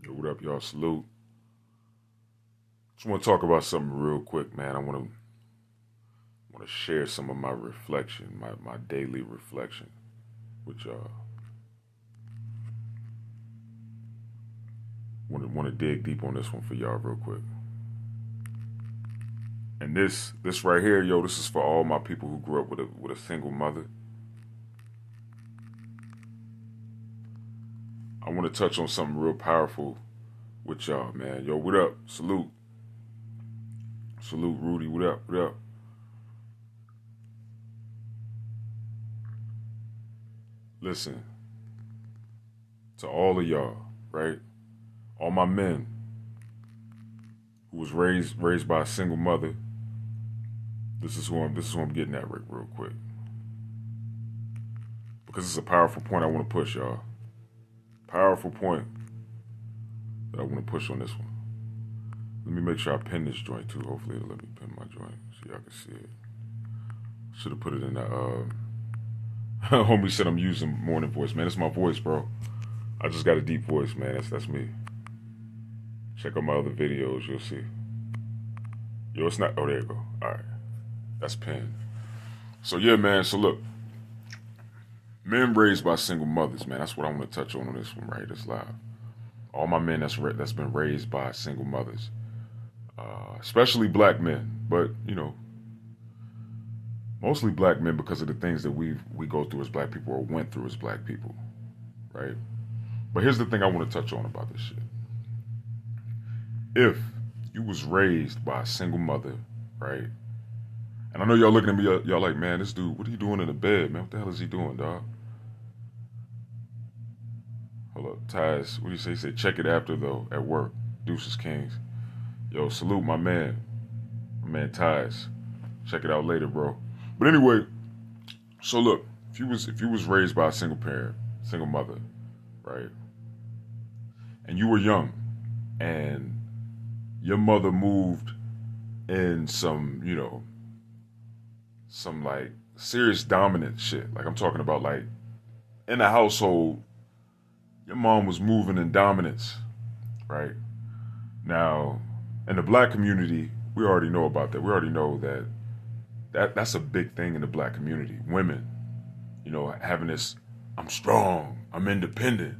Yo, what up, y'all? Salute. Just want to talk about something real quick, man. I want to share some of my reflection, my daily reflection with y'all. Want to dig deep on this one for y'all real quick. And this right here, yo, this is for all my people who grew up with a single mother. I want to touch on something real powerful with y'all, man. Yo, what up? Salute. Salute, Rudy. What up? What up? Listen, to all of y'all, right? All my men who was raised by a single mother. This is who I'm getting at real quick. Because it's a powerful point I want to push, y'all. Powerful point that I want to push on this one. Let me make sure I pin this joint too. Hopefully it'll let me pin my joint so y'all can see it. Should have put it in the homie said I'm using morning voice, man. It's my voice, bro. I just got a deep voice, man. That's me. Check out my other videos, you'll see. Yo, it's not. Oh, there you go. All right, that's pinned. So yeah, man. So look, men raised by single mothers, man. That's what I want to touch on this one right. This live. All my men that's been raised by single mothers, especially black men, but mostly black men because of the things that we go through as black people or went through as black people, right? But here's the thing I want to touch on about this shit. If you was raised by a single mother, right? And I know y'all looking at me, y'all like, man, this dude, what are you doing in the bed, man? What the hell is he doing, dog? Hold up, Taz, what do you say? He said, check it after, though, at work. Deuces Kings. Yo, salute my man Taz. Check it out later, bro. But anyway, so look, if you was raised by a single parent, single mother, right? And you were young, and your mother moved in some like serious dominant shit. Like I'm talking about like in the household, your mom was moving in dominance, right? Now, in the black community, we already know about that. We already know that's a big thing in the black community. Women, having this, I'm strong, I'm independent,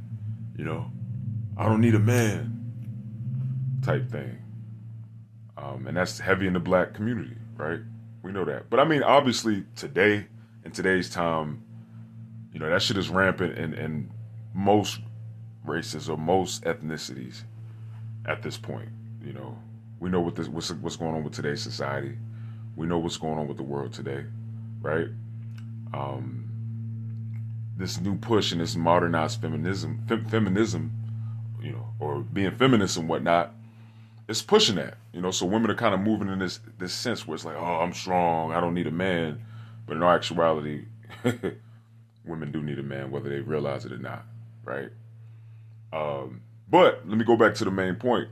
I don't need a man type thing. And that's heavy in the black community, right? We know that. But I mean, obviously today, in today's time, that shit is rampant in most races or most ethnicities at this point. We know what's going on with today's society. We know what's going on with the world today, right? This new push and this modernized feminism, or being feminist and whatnot, it's pushing that. So women are kind of moving in this sense where it's like, oh, I'm strong, I don't need a man. But in all actuality, women do need a man, whether they realize it or not, right? But let me go back to the main point.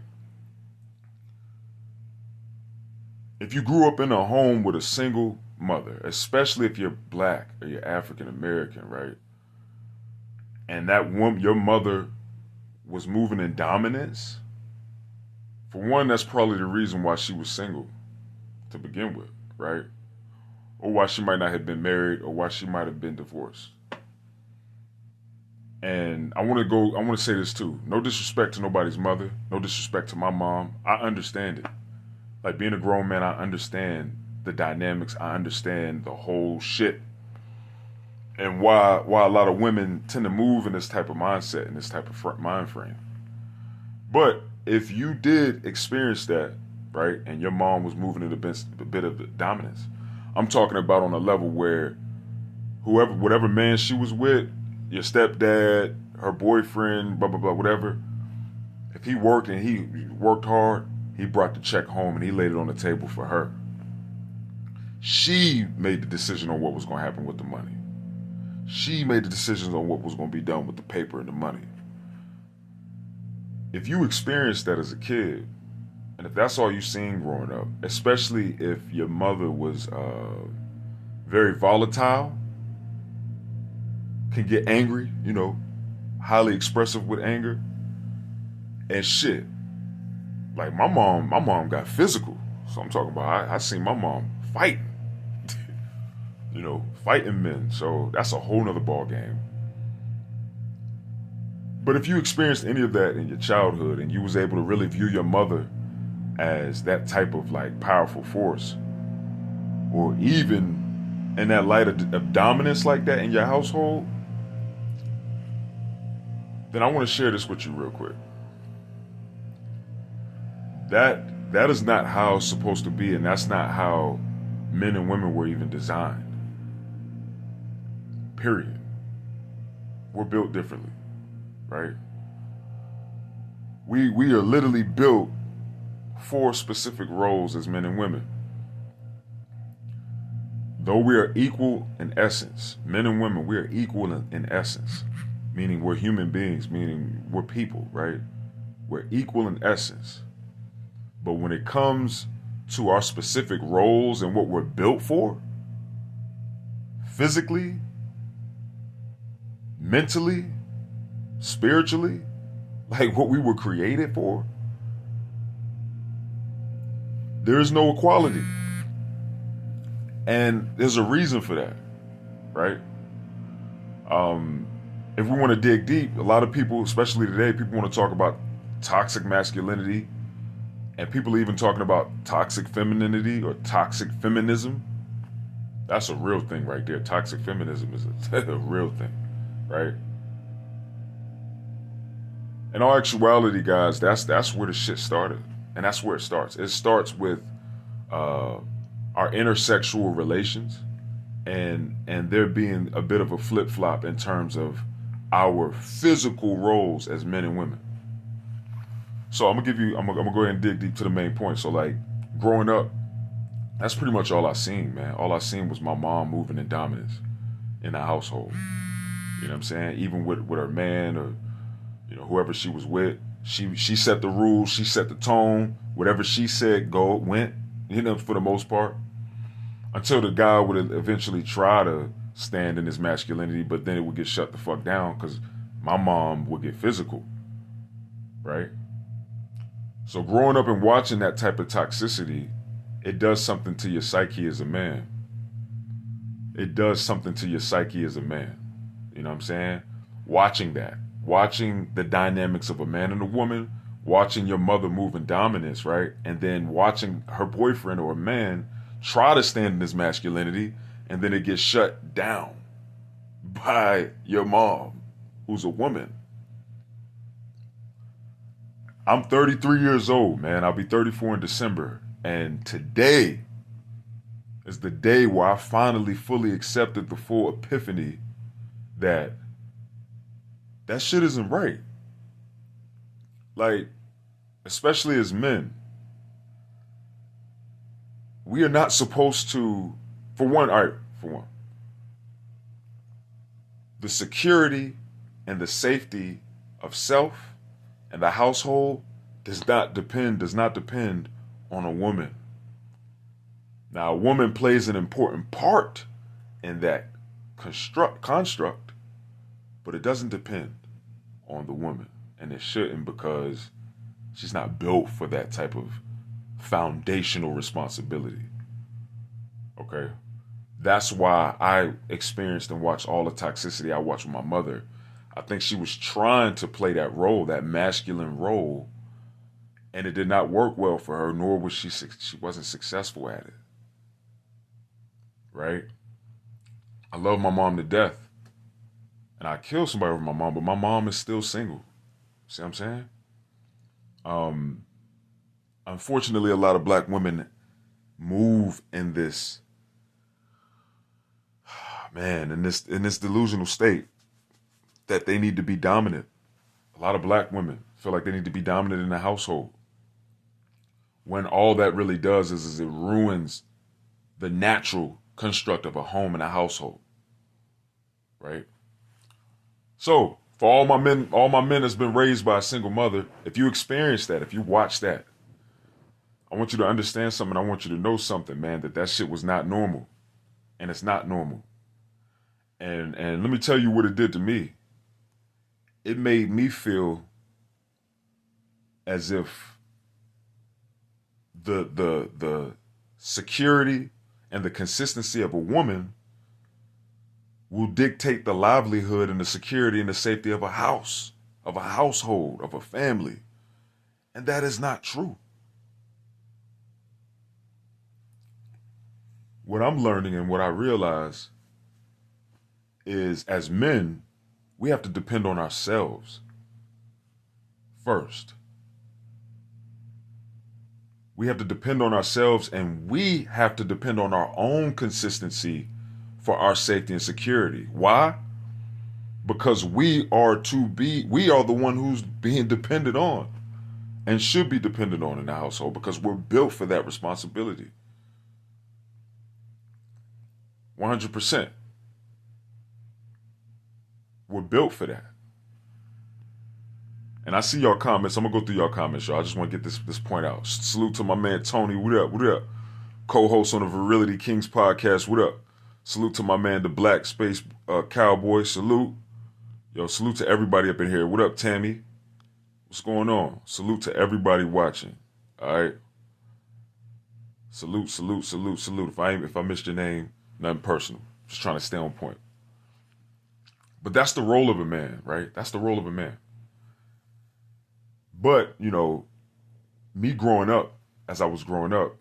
If you grew up in a home with a single mother, especially if you're black or you're African American, right? And that woman, your mother, was moving in dominance. For one, that's probably the reason why she was single to begin with, right? Or why she might not have been married, or why she might have been divorced. And I want to say this too. No disrespect to nobody's mother, no disrespect to my mom. I understand it. Like being a grown man, I understand the dynamics. I understand the whole shit. And why a lot of women tend to move in this type of mindset, in this type of mind frame. But if you did experience that, right, and your mom was moving in a bit of the dominance, I'm talking about on a level where whatever man she was with, your stepdad, her boyfriend, blah, blah, blah, whatever, if he worked and he worked hard, he brought the check home and he laid it on the table for her. She made the decision on what was going to happen with the money. She made the decisions on what was going to be done with the paper and the money. If you experienced that as a kid, and if that's all you seen growing up, especially if your mother was very volatile, can get angry, highly expressive with anger, And shit, like my mom got physical. So I'm talking about I seen my mom fight, fighting men. So that's a whole nother ball game. But if you experienced any of that in your childhood and you was able to really view your mother as that type of like powerful force, or even in that light of dominance like that in your household, then I want to share this with you real quick. That is not how it's supposed to be, and that's not how men and women were even designed. Period. We're built differently, right? We are literally built for specific roles as men and women. Though we are equal in essence, men and women, we are equal in essence, meaning we're human beings, meaning we're people, right? We're equal in essence. But when it comes to our specific roles and what we're built for, physically, mentally, spiritually, like what we were created for, there is no equality. And there's a reason for that, right? If we want to dig deep, a lot of people, especially today, people want to talk about toxic masculinity, and people even talking about toxic femininity or toxic feminism. That's a real thing right there. Toxic feminism is a real thing, right? In all actuality, guys, that's where the shit started. And that's where it starts. It starts with our intersexual relations and there being a bit of a flip-flop in terms of our physical roles as men and women. So I'm gonna go ahead and dig deep to the main point. So like growing up, that's pretty much all I seen, man. All I seen was my mom moving in dominance in the household. You know what I'm saying? Even with her man or whoever she was with, she set the rules, she set the tone. Whatever she said, went. For the most part, until the guy would eventually try to stand in his masculinity, but then it would get shut the fuck down because my mom would get physical, right? So growing up and watching that type of toxicity, it does something to your psyche as a man. It does something to your psyche as a man. You know what I'm saying? Watching the dynamics of a man and a woman, watching your mother move in dominance, right? And then watching her boyfriend or a man try to stand in his masculinity, and then it gets shut down by your mom, who's a woman. I'm 33 years old, man. I'll be 34 in December. And today is the day where I finally fully accepted the full epiphany that shit isn't right. Like, especially as men, we are not supposed to, for one, the security and the safety of self and the household does not depend on a woman. Now, a woman plays an important part in that construct, but it doesn't depend on the woman, and it shouldn't, because she's not built for that type of foundational responsibility. Okay? That's why I experienced and watched all the toxicity I watched with my mother. I think she was trying to play that role, that masculine role, and it did not work well for her, nor was she wasn't successful at it. Right? I love my mom to death. And I killed somebody over my mom, but my mom is still single. See what I'm saying? Unfortunately, a lot of black women move in this, in this delusional state that they need to be dominant. A lot of black women feel like they need to be dominant in the household, when all that really does is it ruins the natural construct of a home and a household, right? So for all my men that's been raised by a single mother, if you experience that, if you watch that, I want you to understand something. I want you to know something, man, that shit was not normal, and it's not normal. And let me tell you what it did to me. It made me feel as if the security and the consistency of a woman will dictate the livelihood and the security and the safety of a house, of a household, of a family. And that is not true. What I'm learning and what I realize is, as men, we have to depend on ourselves first. We have to depend on ourselves, and we have to depend on our own consistency for our safety and security. Why? Because we are the one who's being depended on and should be depended on in the household, because we're built for that responsibility. 100%. We're built for that. And I see y'all comments. I'm going to go through y'all comments, y'all. I just want to get this point out. Salute to my man Tony. What up? What up? Co-host on the Virility Kings podcast. What up? Salute to my man, the Black Space Cowboy. Salute. Yo, salute to everybody up in here. What up, Tammy? What's going on? Salute to everybody watching. All right? Salute, salute, salute, salute. If I missed your name, nothing personal. Just trying to stay on point. But that's the role of a man, right? That's the role of a man. But, you know, me growing up, as I was growing up,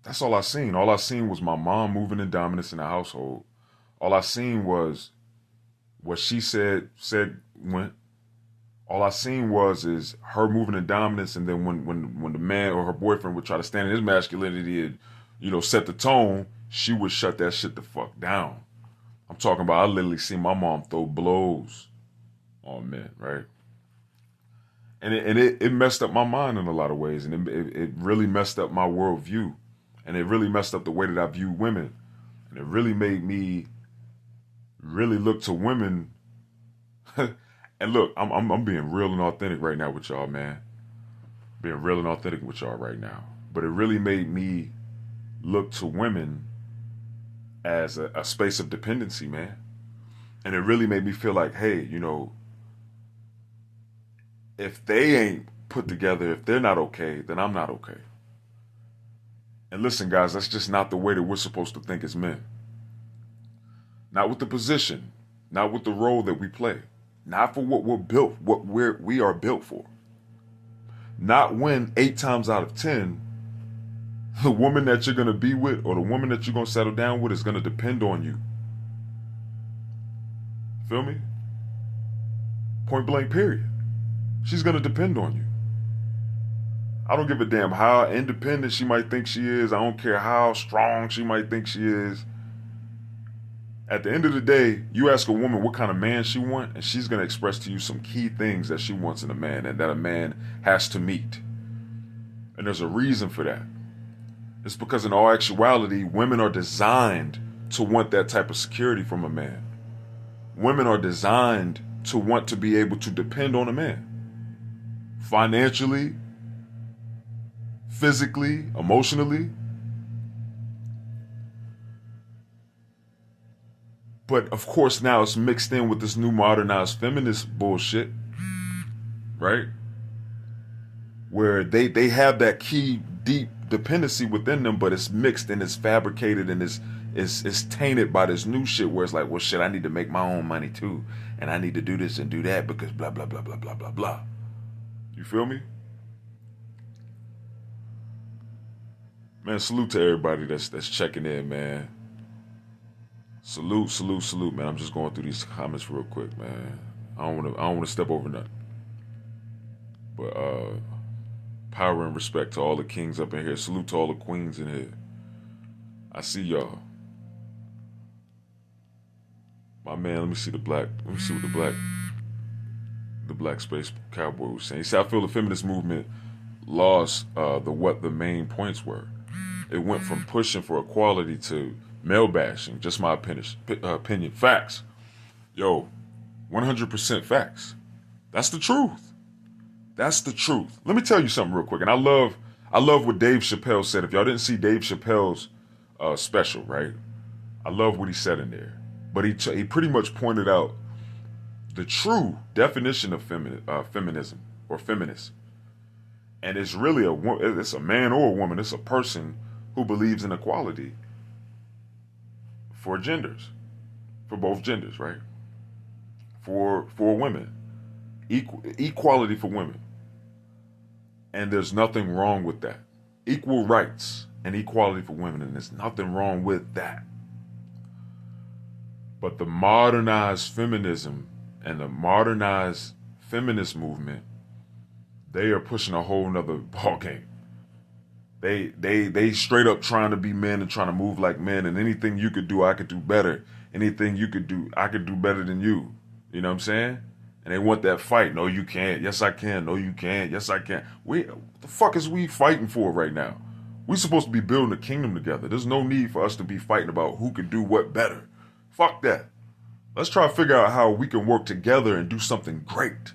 that's all I seen. All I seen was my mom moving in dominance in the household. All I seen was what she said went. All I seen is her moving in dominance, and then when the man or her boyfriend would try to stand in his masculinity and, you know, set the tone, she would shut that shit the fuck down. I'm talking about, I literally seen my mom throw blows on men, right? And it messed up my mind in a lot of ways, and it really messed up my worldview, and it really messed up the way that I view women, and it really made me really look to women. And look, I'm being real and authentic right now with y'all, man. Being real and authentic with y'all right now. But it really made me look to women as a space of dependency, man. And it really made me feel like, hey, you know, if they ain't put together, if they're not okay, then I'm not okay. And listen, guys, that's just not the way that we're supposed to think as men. Not with the position, not with the role that we play, not for what we're built, we are built for. Not when 8 times out of 10, the woman that you're going to be with or the woman that you're going to settle down with is going to depend on you. Feel me? Point blank, period. She's going to depend on you. I don't give a damn how independent she might think she is. I don't care how strong she might think she is. At the end of the day, you ask a woman what kind of man she wants, and she's going to express to you some key things that she wants in a man and that a man has to meet. And there's a reason for that. It's because in all actuality, women are designed to want that type of security from a man. Women are designed to want to be able to depend on a man. Financially, physically, emotionally. But of course now it's mixed in with this new modernized feminist bullshit, right? Where they have that key deep dependency within them, but it's mixed and it's fabricated and it's tainted by this new shit where it's like, well, shit, I need to make my own money too, and I need to do this and do that because blah blah blah blah blah blah blah. You feel me? Man, salute to everybody that's checking in, man. Salute, salute, salute, man. I'm just going through these comments real quick, man. I don't want to step over nothing. But power and respect to all the kings up in here. Salute to all the queens in here. I see y'all. My man, let me see what the black space cowboy was saying. He said, I feel the feminist movement lost what the main points were. It went from pushing for equality to male bashing. Just my opinion. Facts. Yo, 100% facts. That's the truth. That's the truth. Let me tell you something real quick. And I love what Dave Chappelle said. If y'all didn't see Dave Chappelle's special, right? I love what he said in there. But he pretty much pointed out the true definition of feminism or feminist. And it's really it's a man or a woman. It's a person who believes in equality for genders, for both genders, right? For women, equality for women, and there's nothing wrong with that. Equal rights and equality for women, and there's nothing wrong with that. But the modernized feminism and the modernized feminist movement, they are pushing a whole nother ball game. They straight up trying to be men and trying to move like men, and anything you could do, I could do better. Anything you could do, I could do better than you. You know what I'm saying? And they want that fight. No, you can't. Yes, I can. No, you can't. Yes, I can. What the fuck is we fighting for right now? We supposed to be building a kingdom together. There's no need for us to be fighting about who can do what better. Fuck that. Let's try to figure out how we can work together and do something great.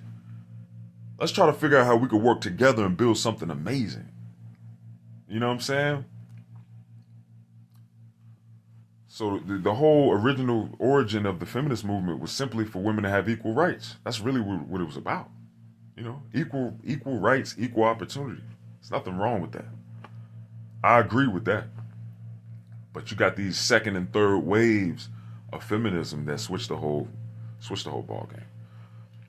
Let's try to figure out how we can work together and build something amazing. You know what I'm saying? So the whole original origin of the feminist movement was simply for women to have equal rights. That's really what it was about. You know, equal rights, equal opportunity. There's nothing wrong with that. I agree with that. But you got these second and third waves of feminism that switch the whole ball game.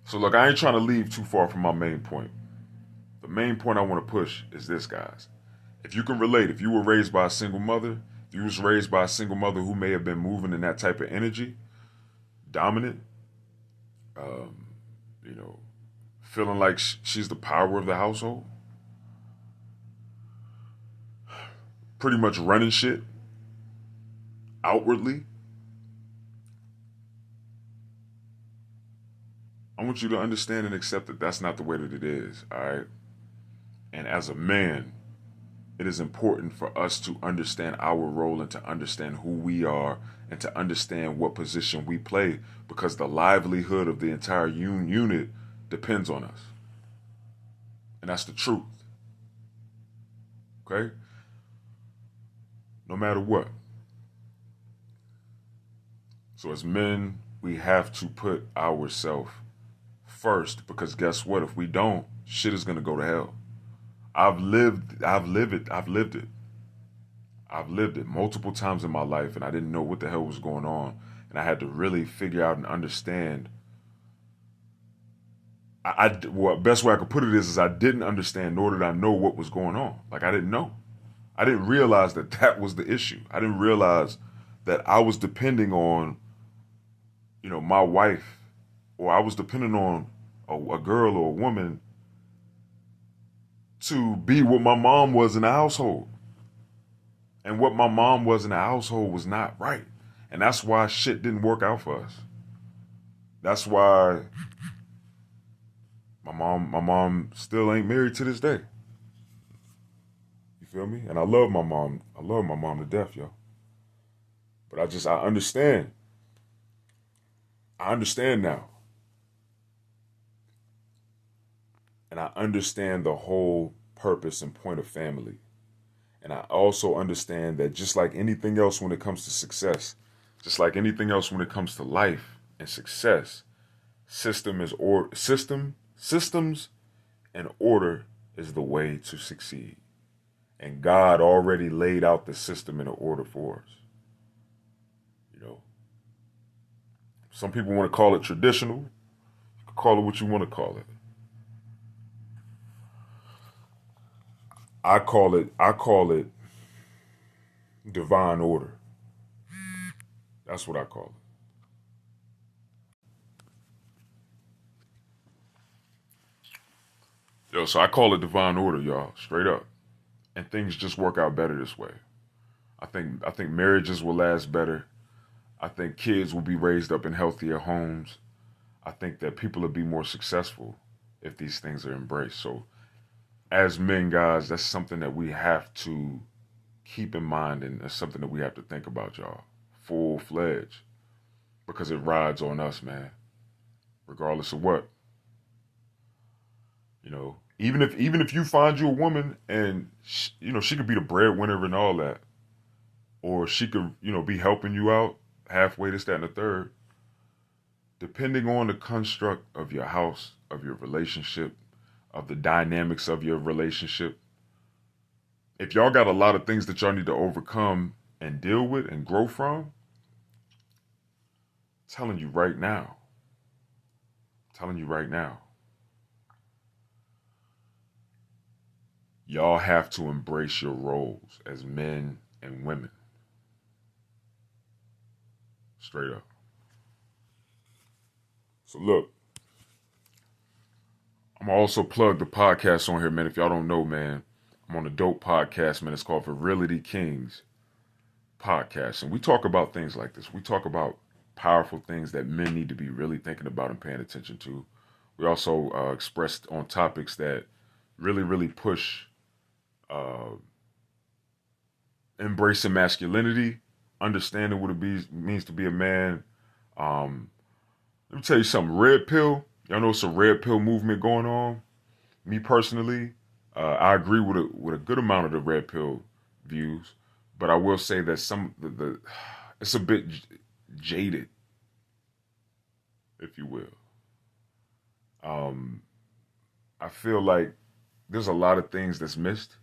So look, I ain't trying to leave too far from my main point. The main point I want to push is this, guys. If you can relate, if you were raised by a single mother, if you was raised by a single mother who may have been moving in that type of energy, dominant, you know, feeling like she's the power of the household, pretty much running shit outwardly, I want you to understand and accept that that's not the way that it is, all right? And as a man, it is important for us to understand our role and to understand who we are and to understand what position we play, because the livelihood of the entire unit depends on us. And that's the truth. Okay? No matter what. So as men, we have to put ourselves first, because guess what? If we don't, shit is going to go to hell. I've lived it multiple times in my life, and I didn't know what the hell was going on. And I had to really figure out and understand. Well, best way I could put it is I didn't understand, nor did I know what was going on. Like, I didn't know. I didn't realize that was the issue. I didn't realize that I was depending on, you know, my wife, or I was depending on a girl or a woman to be what my mom was in the household. And what my mom was in the household was not right. And that's why shit didn't work out for us. That's why my mom still ain't married to this day. You feel me? And I love my mom. I love my mom to death, yo. But I understand. I understand now. And I understand the whole purpose and point of family. And I also understand that just like anything else when it comes to success, just like anything else when it comes to life and success, systems and order is the way to succeed. And God already laid out the system and the order for us. You know, some people want to call it traditional. You can call it what you want to call it. I call it divine order. That's what I call it. Yo, so I call it divine order, y'all, straight up. And things just work out better this way. I think marriages will last better. I think kids will be raised up in healthier homes. I think that people will be more successful if these things are embraced. So as men, guys, that's something that we have to keep in mind, and that's something that we have to think about, y'all, full-fledged, because it rides on us, man, regardless of what. You know, even if you find you a woman and she could be the breadwinner and all that, or she could be helping you out halfway, this, that, and the third, depending on the construct of your house, of your relationship, of the dynamics of your relationship. If y'all got a lot of things that y'all need to overcome and deal with and grow from, I'm telling you right now, y'all have to embrace your roles as men and women. Straight up. So look, I'm gonna also plug the podcast on here, man. If y'all don't know, man, I'm on a dope podcast, man. It's called Virility Kings Podcast. And we talk about things like this. We talk about powerful things that men need to be really thinking about and paying attention to. We also express on topics that really, really push embracing masculinity, understanding what it means to be a man. Let me tell you something. Red pill. Y'all know it's a red pill movement going on. Me personally, I agree with a good amount of the red pill views, but I will say that some the it's a bit jaded, if you will. I feel like there's a lot of things that's missed.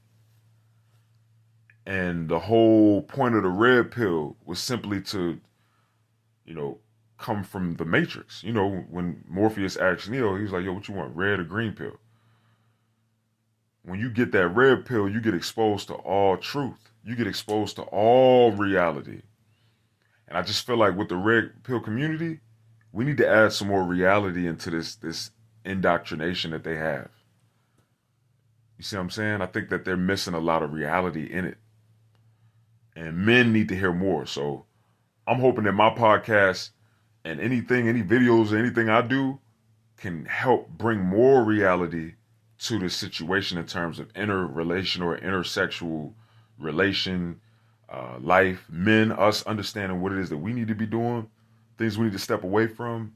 And the whole point of the red pill was simply to, come from the Matrix. When Morpheus asked Neo, he was like, yo, what you want, red or green pill? When you get that red pill, you get exposed to all truth. You get exposed to all reality. And I just feel like with the red pill community, we need to add some more reality into this indoctrination that they have. You see what I'm saying? I think that they're missing a lot of reality in it. And men need to hear more. So I'm hoping that my podcast and any videos or anything I do can help bring more reality to the situation in terms of interrelation or intersexual relation, life, men, us understanding what it is that we need to be doing, things we need to step away from.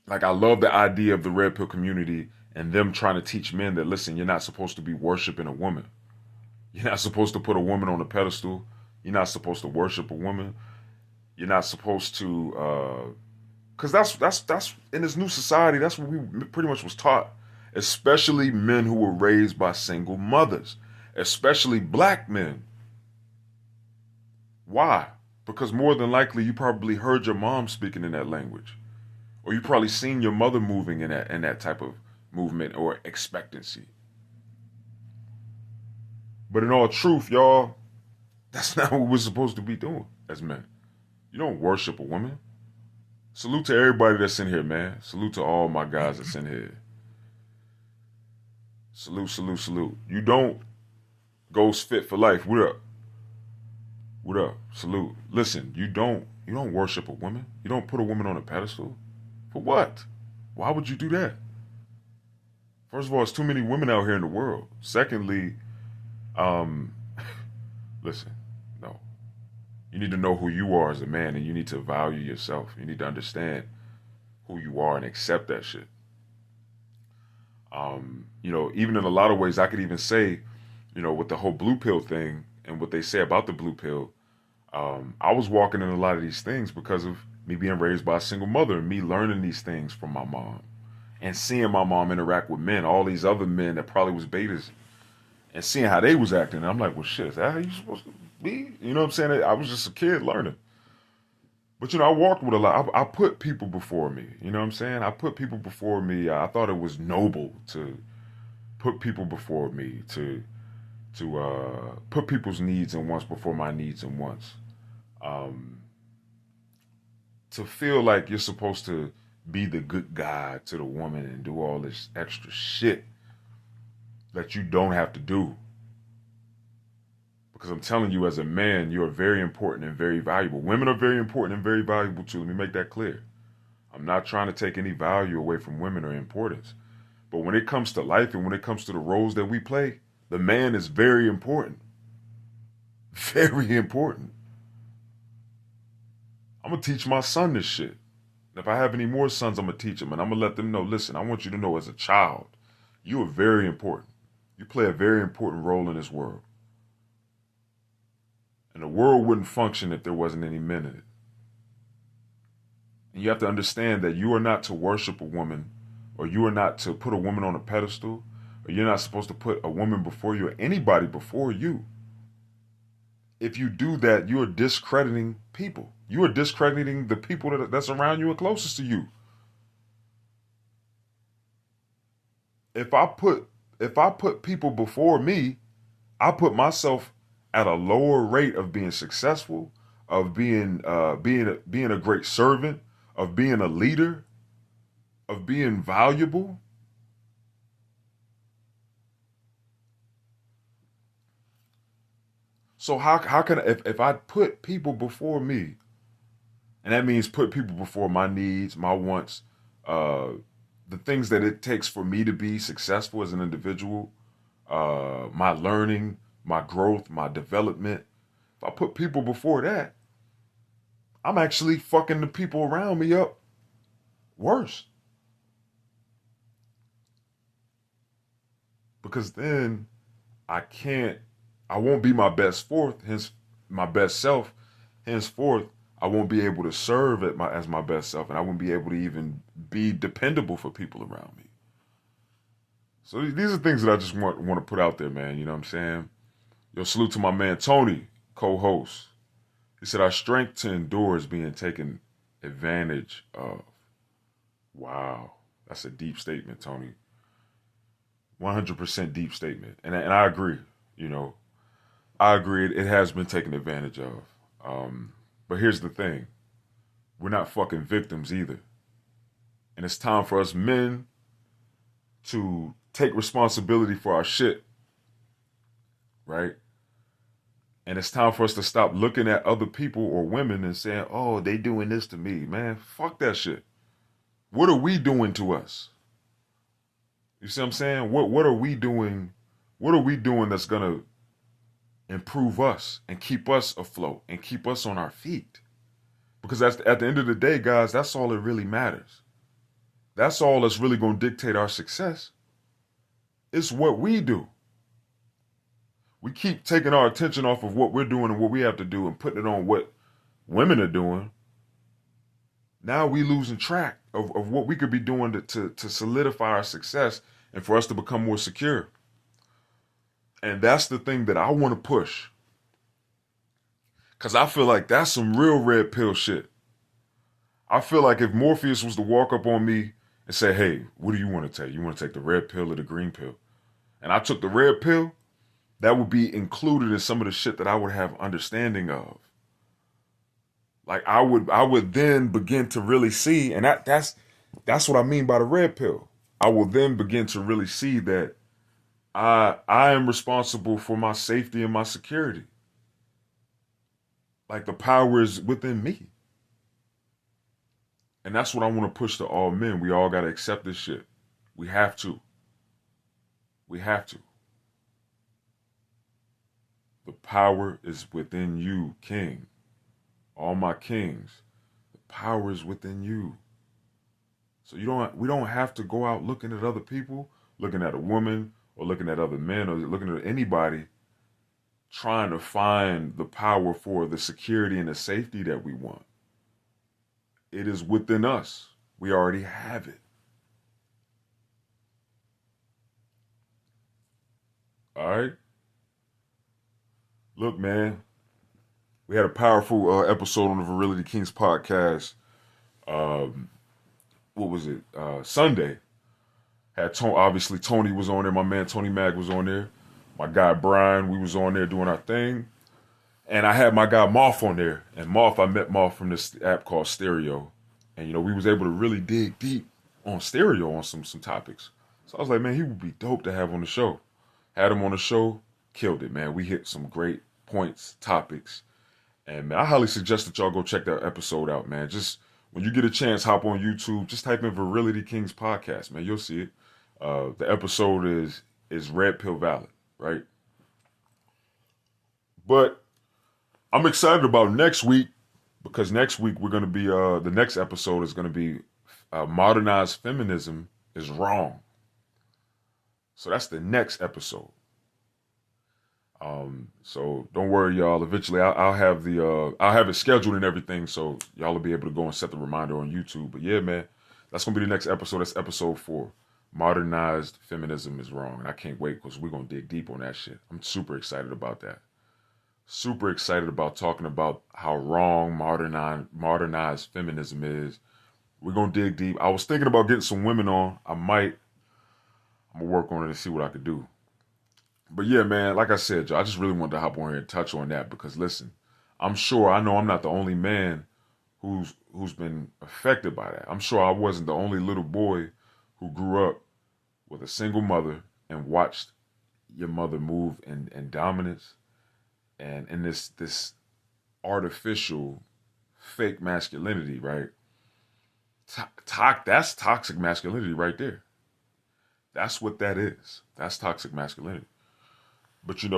Like, I love the idea of the red pill community and them trying to teach men that, listen, you're not supposed to be worshiping a woman. You're not supposed to put a woman on a pedestal. You're not supposed to worship a woman. You're not supposed to, because that's in this new society, that's what we pretty much was taught, especially men who were raised by single mothers, especially black men. Why? Because more than likely you probably heard your mom speaking in that language, or you probably seen your mother moving in that type of movement or expectancy. But in all truth, y'all, that's not what we're supposed to be doing as men. You don't worship a woman. Salute to everybody that's in here, man. Salute to all my guys that's in here. Salute, salute, salute. You don't ghost fit for life. What up? What up? Salute. Listen, you don't worship a woman. You don't put a woman on a pedestal. For what? Why would you do that? First of all, there's too many women out here in the world. Secondly, listen, no. You need to know who you are as a man, and you need to value yourself. You need to understand who you are and accept that shit. Even in a lot of ways, I could even say, with the whole blue pill thing and what they say about the blue pill, I was walking in a lot of these things because of me being raised by a single mother and me learning these things from my mom and seeing my mom interact with men, all these other men that probably was betas, and seeing how they was acting. And I'm like, well, shit, is that how you supposed to be? You know what I'm saying? I was just a kid learning. But, I walked with a lot. I put people before me. You know what I'm saying? I put people before me. I thought it was noble to put people before me, to put people's needs and wants before my needs and wants. To feel like you're supposed to be the good guy to the woman and do all this extra shit that you don't have to do. Because I'm telling you, as a man, you are very important and very valuable. Women are very important and very valuable too. Let me make that clear. I'm not trying to take any value away from women or importance. But when it comes to life and when it comes to the roles that we play, the man is very important. Very important. I'm going to teach my son this shit. If I have any more sons, I'm going to teach them. And I'm going to let them know, listen, I want you to know as a child, you are very important. You play a very important role in this world. And the world wouldn't function if there wasn't any men in it. And you have to understand that you are not to worship a woman or you are not to put a woman on a pedestal, or you're not supposed to put a woman before you or anybody before you. If you do that, you are discrediting people. You are discrediting the people that's around you and closest to you. If I put people before me, I put myself at a lower rate of being successful, of being a great servant, of being a leader, of being valuable. So how can if I put people before me, and that means put people before my needs, my wants, uh, the things that it takes for me to be successful as an individual, my learning, my growth, my development. If I put people before that, I'm actually fucking the people around me up worse. Because then I won't be my best forth, hence my best self. Henceforth, I won't be able to serve as my best self, and I won't be able to even be dependable for people around me. So these are things that I just want to put out there, man. You know what I'm saying? Yo, salute to my man Tony, co-host. He said our strength to endure is being taken advantage of. Wow, that's a deep statement, Tony. 100% deep statement, and I agree. You know, I agree. It has been taken advantage of. But here's the thing: we're not fucking victims either, and it's time for us men to take responsibility for our shit, right? And it's time for us to stop looking at other people or women and saying, "Oh, they doing this to me, man." Fuck that shit. What are we doing to us? You see what I'm saying? What are we doing? What are we doing that's gonna improve us and keep us afloat and keep us on our feet? Because at the end of the day, guys, that's all that really matters. That's all that's really going to dictate our success. It's what we do. We keep taking our attention off of what we're doing and what we have to do and putting it on what women are doing. Now we losing track of what we could be doing to solidify our success and for us to become more secure. And that's the thing that I want to push. Because I feel like that's some real red pill shit. I feel like if Morpheus was to walk up on me and say, "Hey, what do you want to take? You want to take the red pill or the green pill?" And I took the red pill, that would be included in some of the shit that I would have understanding of. Like I would then begin to really see, and that's what I mean by the red pill. I will then begin to really see that I am responsible for my safety and my security. Like the power is within me. And that's what I want to push to all men. We all got to accept this shit. We have to. We have to. The power is within you, king. All my kings. The power is within you. So we don't have to go out looking at other people, looking at a woman, or looking at other men, or looking at anybody, trying to find the power for the security and the safety that we want. It is within us. We already have it. All right? Look, man, we had a powerful episode on the Virility Kings podcast. What was it? Sunday. Obviously Tony was on there. My man Tony Mag was on there. My guy Brian, we was on there doing our thing. And I had my guy Moth on there. And I met Moth from this app called Stereo. And, we was able to really dig deep on Stereo on some topics. So I was like, man, he would be dope to have on the show. Had him on the show, killed it, man. We hit some great points, topics. And, man, I highly suggest that y'all go check that episode out, man. Just when you get a chance, hop on YouTube. Just type in Virility Kings Podcast, man. You'll see it. The episode is Red Pill Valid, right? But I'm excited about next week because next week we're going to be, the next episode is going to be Modernized Feminism is Wrong. So that's the next episode. So don't worry, y'all. Eventually I'll have I'll have it scheduled and everything. So y'all will be able to go and set the reminder on YouTube. But yeah, man, That's gonna be the next episode. That's episode 4. Modernized feminism is wrong, and I can't wait because we're gonna dig deep on that shit. I'm super excited about that. Super excited about talking about how wrong modernized feminism is. We're gonna dig deep. I was thinking about getting some women on. I'm gonna work on it and see what I could do. But yeah, man, like I said, Joe, I just really wanted to hop on here and touch on that because listen, I know I'm not the only man who's been affected by that. I'm sure I wasn't the only little boy who grew up with a single mother and watched your mother move in dominance and in this artificial fake masculinity, right? That's toxic masculinity right there. That's what that is. That's toxic masculinity. But I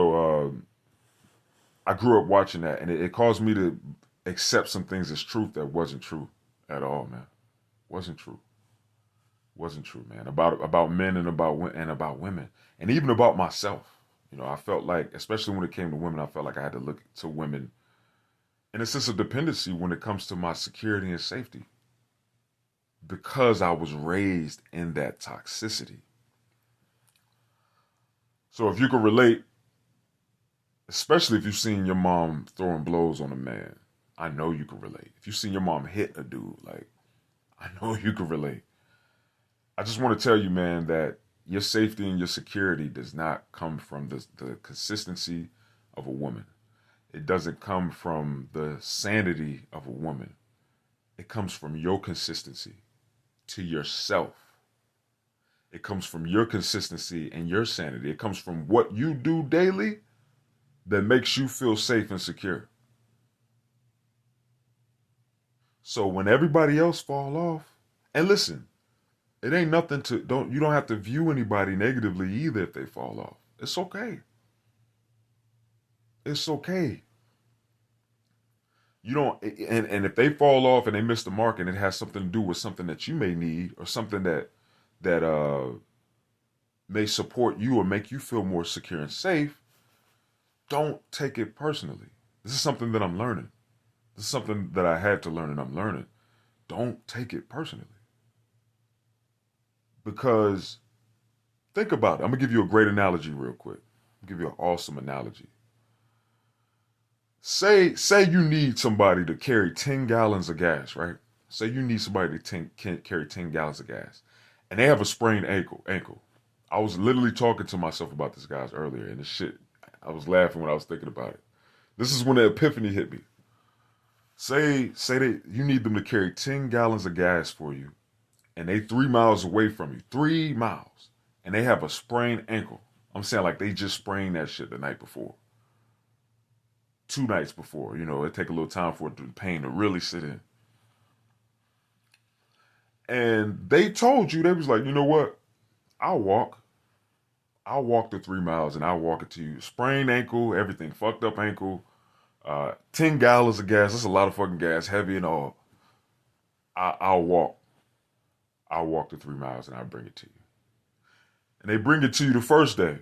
grew up watching that, and it caused me to accept some things as truth that wasn't true at all, man. Wasn't true. Wasn't true, man. About men and about women, and even about myself. I felt like, especially when it came to women, I felt like I had to look to women in a sense of dependency when it comes to my security and safety, because I was raised in that toxicity. So if you can relate, especially if you've seen your mom throwing blows on a man, I know you can relate. If you've seen your mom hit a dude, like, I know you can relate. I just want to tell you, man, that your safety and your security does not come from the consistency of a woman. It doesn't come from the sanity of a woman. It comes from your consistency to yourself. It comes from your consistency and your sanity. It comes from what you do daily that makes you feel safe and secure. So when everybody else fall off, and listen, it ain't nothing you don't have to view anybody negatively either if they fall off. It's okay. It's okay. You don't, and if they fall off and they miss the mark and it has something to do with something that you may need or something that may support you or make you feel more secure and safe, don't take it personally. This is something that I'm learning. This is something that I had to learn and I'm learning. Don't take it personally. Because think about it. I'm going to give you a great analogy real quick. I'll give you an awesome analogy. Say you need somebody to carry 10 gallons of gas, right? Say you need somebody to carry 10 gallons of gas. And they have a sprained ankle. I was literally talking to myself about this, guys, earlier. And this shit, I was laughing when I was thinking about it. This is when the epiphany hit me. Say you need them to carry 10 gallons of gas for you. And they 3 miles away from you. 3 miles. And they have a sprained ankle. I'm saying like they just sprained that shit the night before. 2 nights before. It take a little time for the pain to really sit in. And they told you, they was like, you know what? I'll walk the 3 miles and I'll walk it to you. Sprained ankle, everything, fucked up ankle, 10 gallons of gas. That's a lot of fucking gas, heavy and all. I'll walk the 3 miles and I'll bring it to you. And they bring it to you the first day,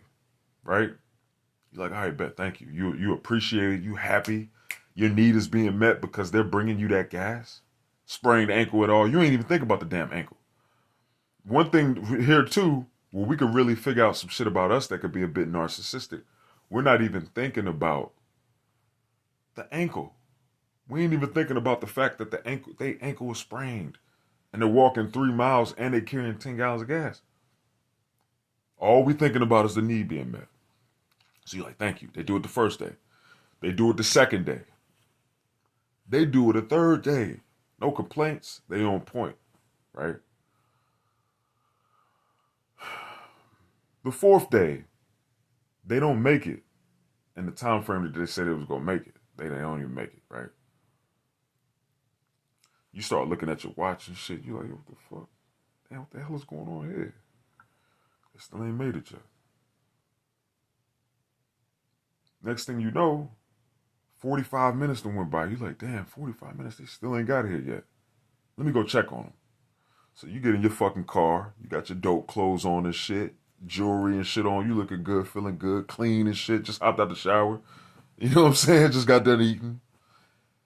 right? You're like, all right, bet, thank you. You appreciate it, you happy. Your need is being met because they're bringing you that gas. Sprained ankle at all. You ain't even think about the damn ankle. One thing here too, where we could really figure out some shit about us that could be a bit narcissistic. We're not even thinking about the ankle. We ain't even thinking about the fact that their ankle was sprained. And they're walking 3 miles and they're carrying 10 gallons of gas. All we thinking about is the need being met. So you're like, thank you. They do it the first day. They do it the second day. They do it the third day. No complaints. They on point, right? The fourth day, they don't make it in the time frame that they said it was going to make it. They don't even make it, right? You start looking at your watch and shit. You're like, what the fuck? Damn, what the hell is going on here? They still ain't made it yet. Next thing you know, 45 minutes done went by. You're like, damn, 45 minutes, they still ain't got here yet. Let me go check on them. So you get in your fucking car. You got your dope clothes on and shit. Jewelry and shit on. You looking good, feeling good, clean and shit. Just hopped out the shower. You know what I'm saying? Just got done eating.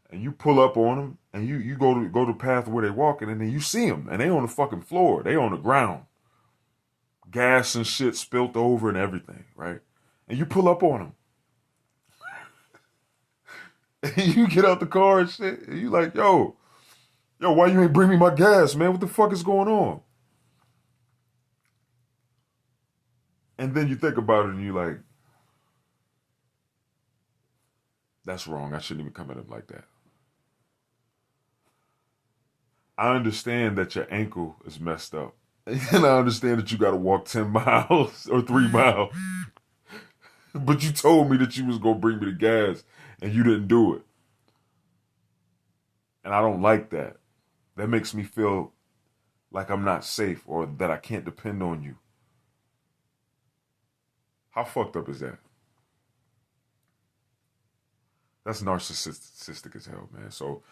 and you pull up on them, and you go to the path where they walking, and then you see them, and they on the fucking floor, they on the ground, gas and shit spilt over and everything, right? And you pull up on them, and you get out the car and shit, and you like, yo, why you ain't bring me my gas, man? What the fuck is going on? And then you think about it, and you like, that's wrong. I shouldn't even come at him like that. I understand that your ankle is messed up. And I understand that you got to walk 10 miles or 3 miles. But you told me that you was going to bring me the gas and you didn't do it. And I don't like that. That makes me feel like I'm not safe or that I can't depend on you. How fucked up is that? That's narcissistic as hell, man. So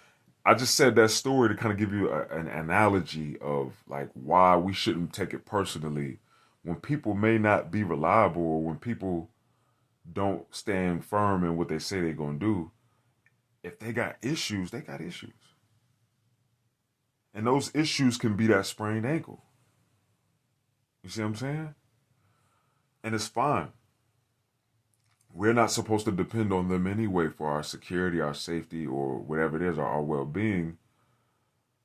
I just said that story to kind of give you an analogy of like why we shouldn't take it personally when people may not be reliable or when people don't stand firm in what they say they're going to do. If they got issues, they got issues. And those issues can be that sprained ankle. You see what I'm saying? And it's fine. We're not supposed to depend on them anyway for our security, our safety, or whatever it is, our well-being.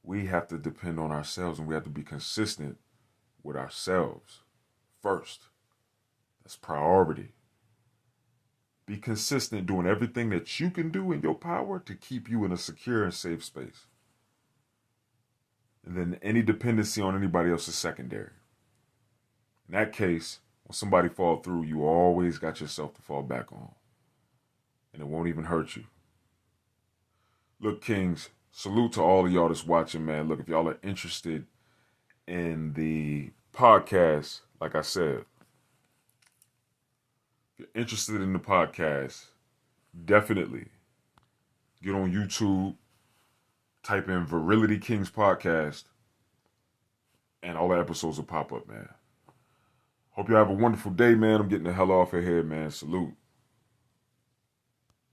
We have to depend on ourselves, and we have to be consistent with ourselves first. That's priority. Be consistent doing everything that you can do in your power to keep you in a secure and safe space. And then any dependency on anybody else is secondary. In that case, when somebody fall through, you always got yourself to fall back on. And it won't even hurt you. Look, Kings, salute to all of y'all that's watching, man. Look, if y'all are interested in the podcast, like I said, if you're interested in the podcast, definitely get on YouTube, type in Virility Kings Podcast, and all the episodes will pop up, man. Hope you have a wonderful day, man. I'm getting the hell off of here, man. Salute.